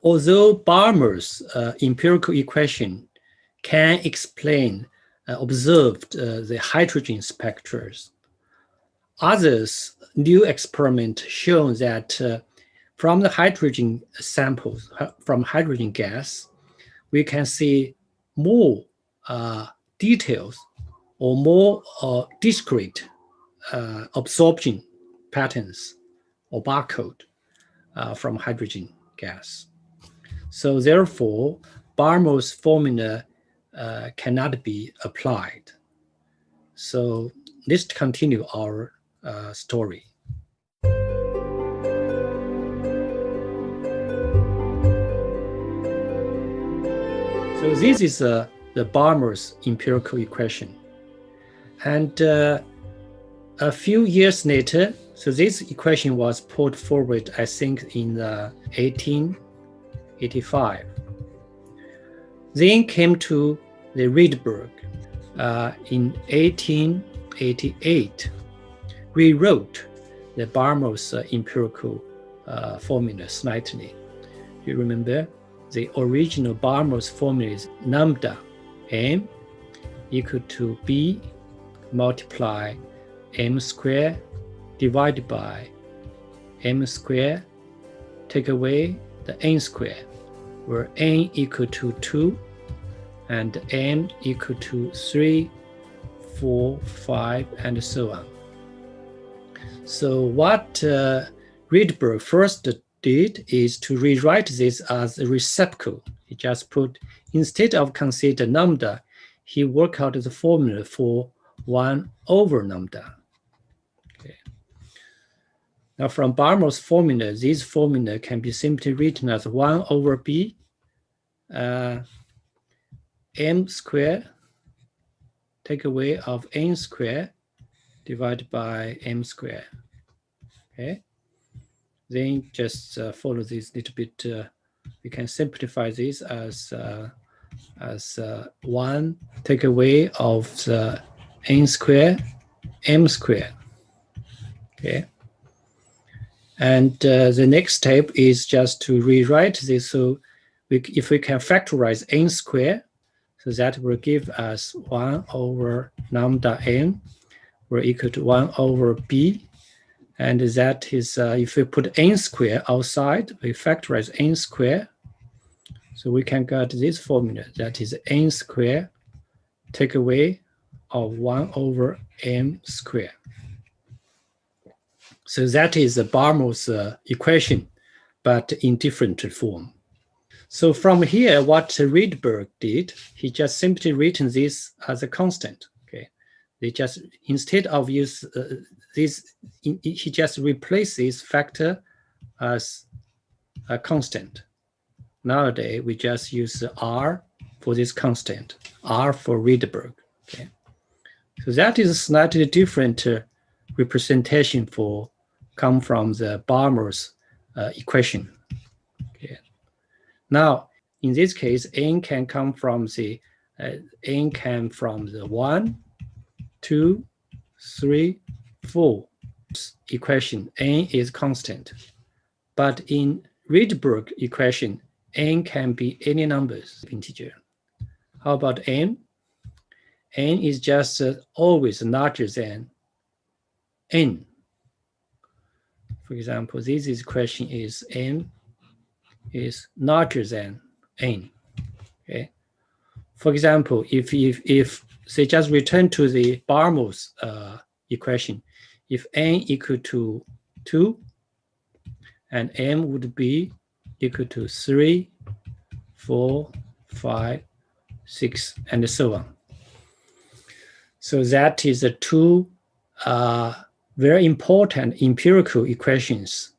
although Balmer's empirical equation can explain observed the hydrogen spectras, others new experiment shown that from the hydrogen samples, from hydrogen gas, we can see more details or more discrete absorption patterns or barcode from hydrogen gas. So therefore, Balmer's formula cannot be applied. So let's continue our story. So this is the Balmer's empirical equation. And a few years later, so this equation was put forward, I think, in 1885. Then came to the Ryderberg in 1888, rewrote the Balmer's empirical formula slightly. You remember? The original Balmer's formula is lambda m equal to b multiply m squared divided by m squared, take away the n squared, where n equal to 2 and m equal to 3, 4, 5, and so on. So what Ryderberg first did is to rewrite this as a receptacle. He just put, instead of consider lambda, he worked out the formula for 1 over lambda. Okay. Now from Balmer's formula, this formula can be simply written as 1 over b m squared, take away of n squared divided by m squared. Okay. Then just follow this little bit. We can simplify this as 1 take away of the n squared, m squared. Okay. And the next step is just to rewrite this. So if we can factorize n squared, so that will give us 1 over lambda n, will equal to 1 over b. And that is, if we put n squared outside, we factorize n squared. So we can get this formula, that is n squared take away of 1 over m squared. So that is the Balmer's equation, but in different form. So from here, what Ryderberg did, he just simply written this as a constant. Okay, they just, instead of use this, he just replaced this factor as a constant. Nowadays, we just use R for this constant, R for Ryderberg. Okay, so that is a slightly different representation for come from the Balmer's equation. Okay. Now, in this case, n can come from the 1, 2, 3, 4 equation. N is constant, but in Ryderberg equation, n can be any numbers, integer. How about n? N is just always larger than n. For example, this equation is n is larger than n. Okay. For example, if say just return to the Balmer's equation, if n equal to 2, and m would be equal to 3, 4, 5, 6, and so on. So that is the two very important empirical equations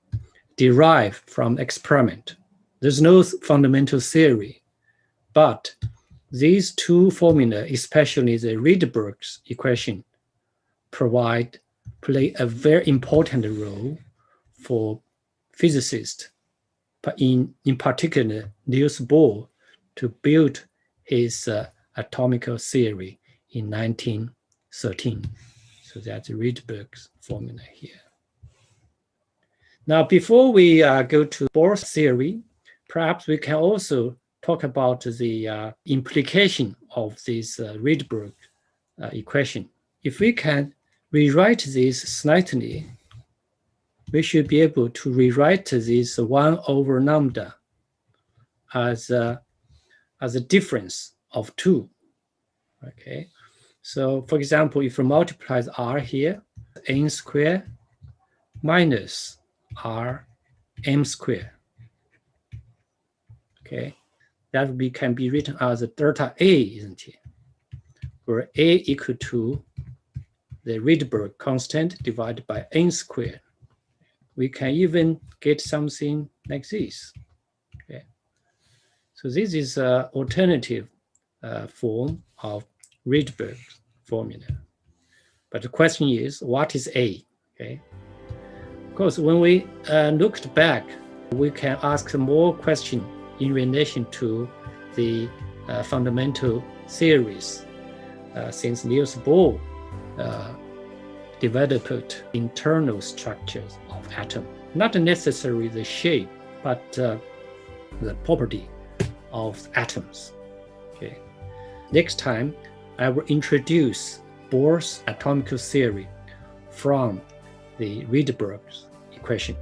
derived from experiment. There's no fundamental theory, but these two formula, especially the Ryderberg's equation, play a very important role for physicists, but in particular Niels Bohr, to build his atomic theory in 1913. So that's Ryderberg's formula here. Now, before we go to Bohr's theory, Perhaps we can also talk about the implication of this Ryderberg equation. If we can rewrite this slightly, we should be able to rewrite this 1 over lambda as a difference of 2. Okay, so for example, if we multiply r here, n squared minus r m squared. Okay, that can be written as delta A, isn't it? Where A equal to the Ryderberg constant divided by n squared. We can even get something like this. Okay, so this is an alternative form of Ryderberg formula. But the question is, what is A? Okay. Of course, when we looked back, we can ask more questions in relation to the fundamental theories since Niels Bohr developed internal structures of atom, not necessarily the shape, but the property of atoms. Okay. Next time, I will introduce Bohr's atomic theory from the Ryderberg equation.